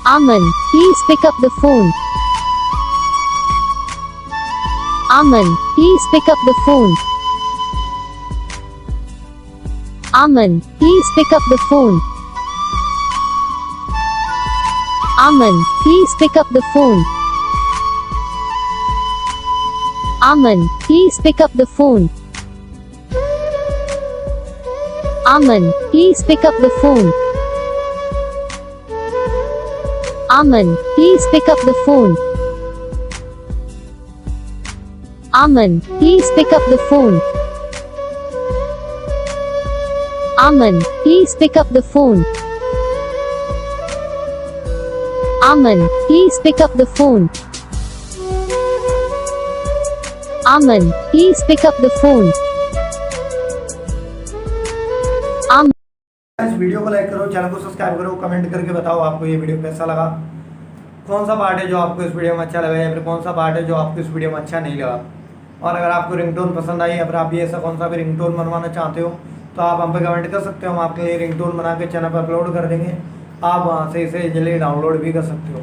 Arman, please pick up the phone. Arman, please pick up the phone. Arman, please pick up the phone. Arman, please pick up the phone. Arman, please pick up the phone. Arman, please pick up the phone. Arman, please pick up the phone. Arman, please pick up the phone. Arman, please pick up the phone. Arman, please pick up the phone. Arman, please pick up the phone. Arman. इस video को like करो, channel को subscribe करो, comment करके बताओ आपको ये video कैसा लगा, कौन सा पार्ट है जो आपको इस वीडियो में अच्छा लगा या फिर कौन सा पार्ट है जो आपको इस वीडियो में अच्छा नहीं लगा। और अगर आपको रिंगटोन पसंद आई या फिर आप ये ऐसा कौन सा भी रिंगटोन बनवाना चाहते हो तो आप हम पे कमेंट कर सकते हो, हम आपके लिए रिंगटोन बना के चैनल पर अपलोड कर देंगे। आप वहाँ से इसे जल्दी डाउनलोड भी कर सकते हो।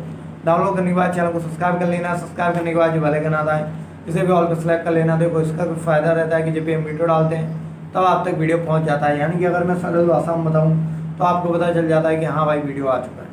डाउनलोड करने के बाद चैनल को सब्सक्राइब कर लेना, सब्सक्राइब करने के बाद जो बेल आइकन आता है इसे भी ऑल पर सेलेक्ट कर लेना। देखो इसका कोई फ़ायदा रहता है कि जब भी हम वीडियो डालते हैं तब आप तक वीडियो पहुँच जाता है, यानी कि अगर मैं सरल भाषा में बताऊँ तो आपको पता चल जाता है कि हाँ भाई वीडियो आ चुका है।